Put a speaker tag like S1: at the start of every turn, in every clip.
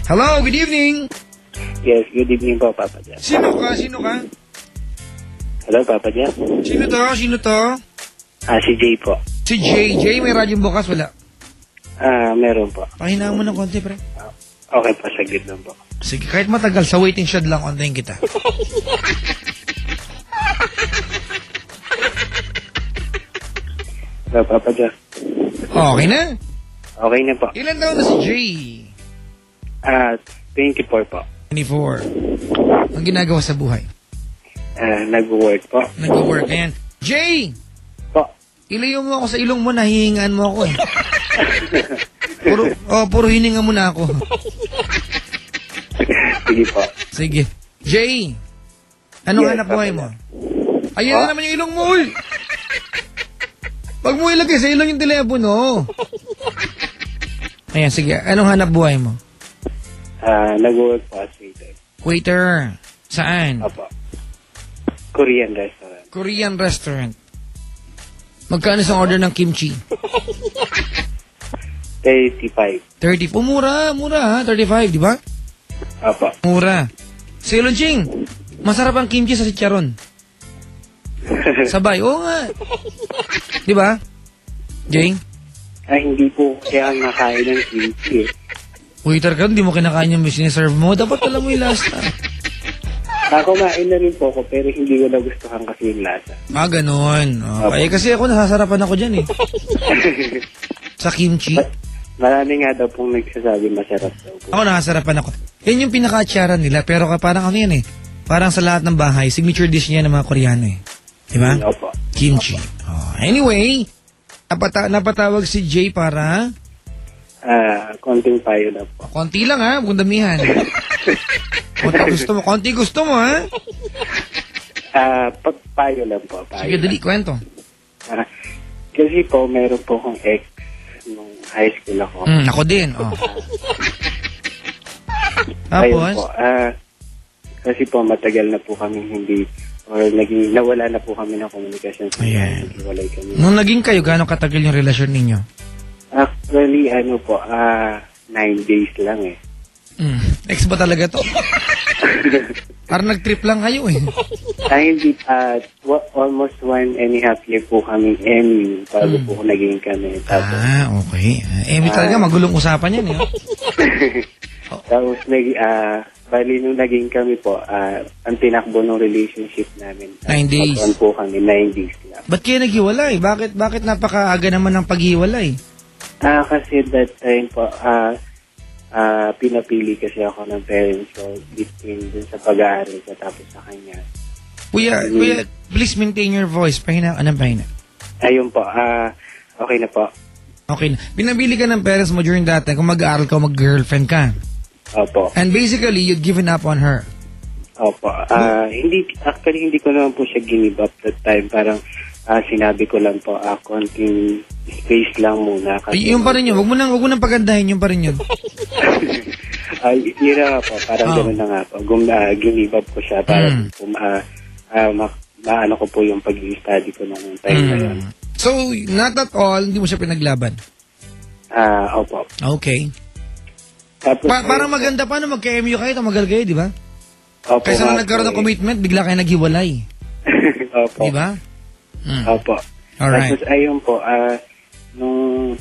S1: Hello, good evening.
S2: Yes, good evening po, Papa Jeff.
S1: Sino ka?
S2: Hello, Papa Jeff.
S1: Sino to?
S2: Si Jay po.
S1: Si JJ, may radyong bukas, wala?
S2: Meron po.
S1: Pahinaan mo ng konti, pre.
S2: Okay po, saglit lang po.
S1: Sige, kahit matagal, sa waiting shed lang, kontayin kita.
S2: Hello, Papa Jeff.
S1: Okay na?
S2: Okay na po.
S1: Ilan taon na si Jay?
S2: 24 po.
S1: 24. Ang ginagawa sa buhay?
S2: Nag-work po.
S1: Nag-work, ayan. Jay!
S2: Po.
S1: Ilayo mo ako sa ilong mo, nahihingaan mo ako eh. Puro hininga mo na ako.
S2: Sige po.
S1: Sige. Jay! Anong hanap buhay mo? Ayan na naman yung ilong mo, uy! Pag mo ilagay sa ilong yung telepono. Ayan, sige. Anong hanap buhay mo?
S2: Nag-work po as waiter.
S1: Waiter. Saan?
S2: Opo. Korean restaurant.
S1: Korean restaurant. Magkano sa order ng kimchi?
S2: 35.
S1: 30. Mura ha? 35, di ba?
S2: Opo.
S1: Mura. Si Lonjing, masarap ang kimchi sa chicharon. Sabay, oo nga. Di ba? Jing?
S2: Hindi po kaya nakain ng kimchi.
S1: Waiter ka, hindi mo kinakain yung siniserve mo. Dapat alam mo yung lasa.
S2: Kumain na rin po ako, pero hindi ko nagustuhan kasi yung lasa.
S1: Ganun. Okay, kasi ako nasasarapan ako dyan eh. Sa kimchi.
S2: Marami nga daw pong nagsasabi masarap daw po.
S1: Ako nakasarapan ako. Yan yung pinaka-atsyaran nila, pero parang ano yan eh. Parang sa lahat ng bahay, signature dish niya ng mga Koreano eh. Diba?
S2: Opo.
S1: Kimchi. Anyway, napatawag si Jay para...
S2: konting payo na po.
S1: Konti lang ha, huwag damihan. Konti gusto mo ha?
S2: Payo lang po.
S1: Sige, dali, kwento.
S2: Kasi po, meron po akong ex nung high school ako.
S1: Ako din,
S2: Ayun
S1: Tapos?
S2: po, kasi po matagal na po kami hindi, or nawala na po kami ng komunikasyon.
S1: Ayan.
S2: Naghiwalay kami.
S1: Nung naging kayo, gaano katagal yung relasyon ninyo?
S2: Actually, 9 days lang eh.
S1: Ex ba talaga to? Parang nag-trip lang kayo eh.
S2: Hindi, almost 1.5 year po kami bago po naging kami. Tapos,
S1: okay. Talaga magulong usapan yan eh.
S2: Tapos, bali nung naging kami po, ang tinakbo ng relationship namin.
S1: 9 days.
S2: Patuan po kami, 9 days lang.
S1: Ba't kayo naghiwalay? Bakit napakaaga naman ng paghiwalay?
S2: Kasi that time po, pinapili kasi ako ng parents ko between dun sa pag-aaral ko tapos sa kanya.
S1: Kuya, please maintain your voice. Pahina.
S2: Ayun po, okay na po.
S1: Okay na. Pinabili ka ng parents mo during that time kung mag-aaral ka o mag-girlfriend ka.
S2: Opo.
S1: And basically, you'd given up on her.
S2: Opo. Hindi ko naman po siya give up that time. Parang sinabi ko lang po, konting space lang muna.
S1: Kasi yung pa rin yun. Huwag mo nang pagandahin, yung pa rin yun.
S2: Yun na po, parang gano'n na nga po. Give up ko siya para maano ko po yung pag-i-study ko nung time na yun.
S1: So, not at all, hindi mo siya pinaglaban?
S2: Opo.
S1: Okay.
S2: Tapos,
S1: parang maganda pa na magka-MU kayo, tumagal kayo, di ba?
S2: Opo.
S1: Kaysa na nagkaroon ng commitment, bigla kayo naghiwalay.
S2: Opo.
S1: Di ba?
S2: Opo.
S1: Alright.
S2: Tapos ayun po, nung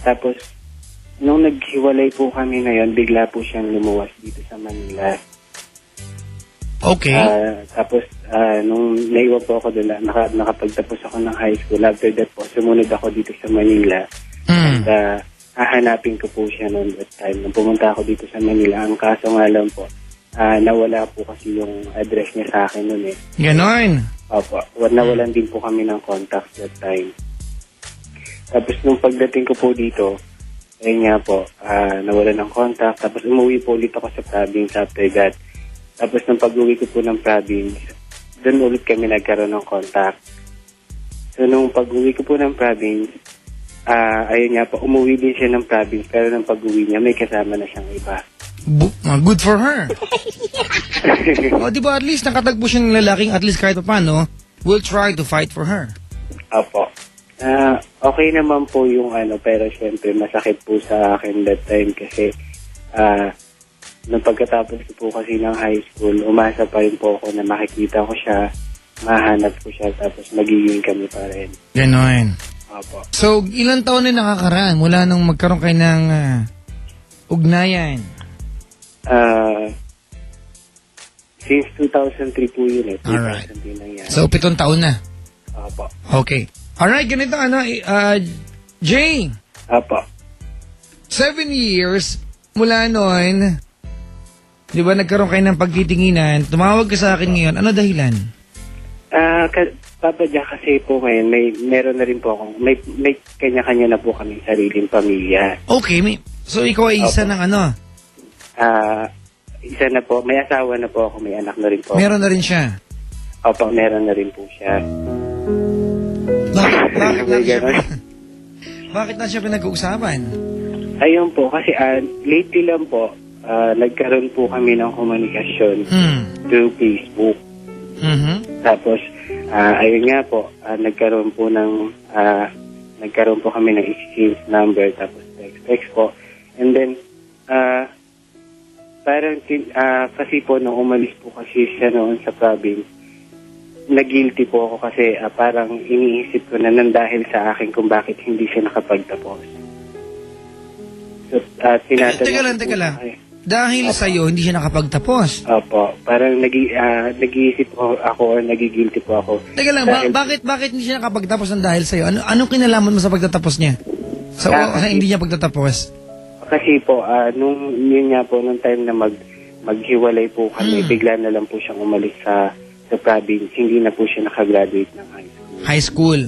S2: naghiwalay po kami na yun, bigla po siyang lumuwas dito sa Manila.
S1: Okay.
S2: Tapos, nung naiwan po ako doon, nakapagtapos ako ng high school. After that po, sumunod ako dito sa Manila. And hahanapin ko po siya noon that time. Nung pumunta ako dito sa Manila, ang kaso nga lang po, nawala po kasi yung address niya sa akin noon eh.
S1: Ganon.
S2: Opo. Nawalan din po kami ng contact that time. Tapos nung pagdating ko po dito, ayun nga po, nawalan ng contact. Tapos umuwi po ulit ako sa province after that. Tapos nung pag-uwi ko po ng province, doon ulit kami nagkaroon ng contact. So nung pag-uwi ko po ng province, ayun nga po, umuwi din siya ng province. Pero nung pag-uwi niya, may kasama na siyang iba.
S1: Good for her. Di ba at least nakatagpo siya ng lalaking at least kahit paano, we'll try to fight for her.
S2: Opo. Okay naman po yung pero syempre masakit po sa akin that time kasi nung pagkatapos ko po kasi ng high school, umasa pa rin po ako na makikita ko siya, mahanap ko siya, tapos magiging kami pa rin.
S1: Ganon.
S2: Opo.
S1: So, ilang taon na nakakaraan mula nung magkaroon kayo ng ugnayan?
S2: Since 2003 po yun eh.
S1: Alright.
S2: 2003 nangyari.
S1: So, 7 taon na.
S2: Opo.
S1: Okay. Alright, ganito Jay,
S2: Opo.
S1: 7 years mula noon, di ba nagkaroon kayo ng pagtitinginan, tumawag ka sa akin ngayon, ano dahilan?
S2: Papa Jack, kasi po ngayon, meron na rin po akong, may kanya-kanya na po kami sariling pamilya.
S1: Okay, so ikaw ay isa ng ano?
S2: Isa na po, may asawa na po ako, may anak na rin po.
S1: Meron na rin siya?
S2: Opo, meron na rin po siya.
S1: Bakit na siya pinag-uusapan?
S2: Ayun po, kasi lately lang po, nagkaroon po kami ng komunikasyon through Facebook. Tapos, ayun nga po, nagkaroon po kami ng exchange number, tapos text po. And then, parang, kasi po, nung umalis po kasi siya noon sa province, nag-guilty po ako kasi parang iniisip ko na dahil sa akin kung bakit hindi siya nakapagtapos. So,
S1: Teka lang. Dahil sa'yo, hindi siya nakapagtapos?
S2: Opo. Parang nag-iisip ako or nag-guilty po ako.
S1: Teka lang, bakit hindi siya nakapagtapos ng dahil sa'yo? Anong kinalaman mo sa pagtatapos niya? Sa hindi niya pagtatapos?
S2: Kasi po, nung time na maghiwalay po kami, bigla na lang po siyang umalis sa province. Hindi na po siya nakagraduate ng high school.
S1: High school?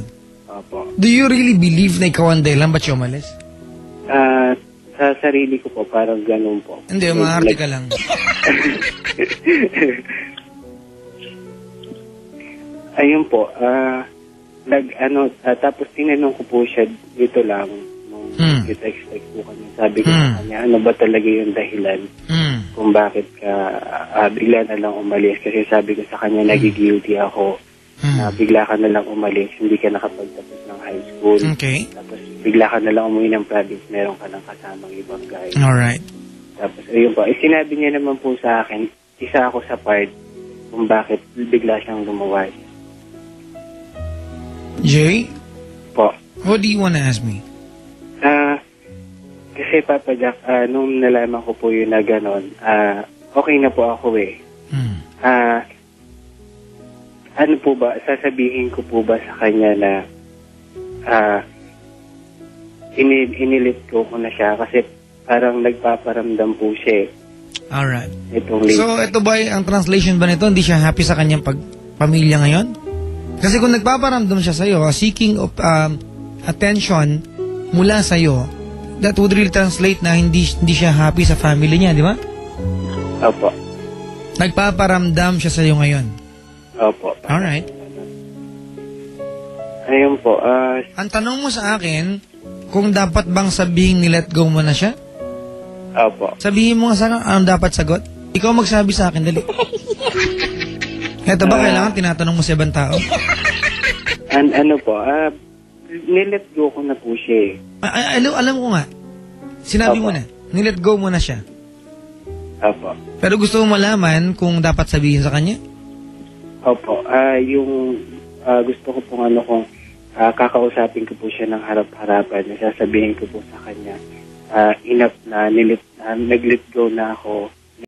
S2: Opo.
S1: Do you really believe na ikaw ang dahilan ba't siya umalis?
S2: Sa sarili ko po, parang ganun po.
S1: Hindi, maarte ka lang.
S2: Ayun po, tapos tinanong ko po siya dito lang, nung text po kami. Sabi ko sa kanya, ano ba talaga yung dahilan kung bakit ka bigla na lang umalis? Kasi sabi ko sa kanya, nagigilty ako na bigla ka na lang umalis, hindi ka nakapagtapos ng high school.
S1: Okay.
S2: Tapos bigla ka na lang umuwi ng province, meron ka ng kasamang ibang guy.
S1: Alright.
S2: Tapos ayun po, sinabi niya naman po sa akin, isa ako sa part kung bakit bigla siyang lumuwas.
S1: Jay?
S2: Po.
S1: What do you want to ask me?
S2: Kasi Papa Jack, nung nalaman ko po yun na gano'n, okay na po ako eh. Ano po ba, sasabihin ko po ba sa kanya na inilit ko na siya kasi parang nagpaparamdam po siya eh.
S1: Alright.
S2: So,
S1: ito ba, ang translation ba nito, hindi siya happy sa kanyang pamilya ngayon? Kasi kung nagpaparamdam siya sa'yo, seeking of attention mula sa'yo, that would really translate na hindi siya happy sa family niya, di ba?
S2: Opo.
S1: Nagpaparamdam siya sa'yo ngayon?
S2: Opo.
S1: Alright.
S2: Ayun po.
S1: Ang tanong mo sa akin, kung dapat bang sabihin ni let go mo na siya?
S2: Opo.
S1: Sabihin mo nga sa akin, anong dapat sagot? Ikaw magsabi sa akin, dali. Ito ba kailangan tinatanong mo sa ibang tao?
S2: Ano po, nilet go ko na po siya eh.
S1: Alam ko nga. Sinabi mo na. Nilet go mo na siya.
S2: Opo.
S1: Pero gusto mo malaman kung dapat sabihin sa kanya?
S2: Opo. Gusto ko pong kung kakausapin ko po siya ng harap-harapan, sasabihin ko po sa kanya, enough na nag-let go na ako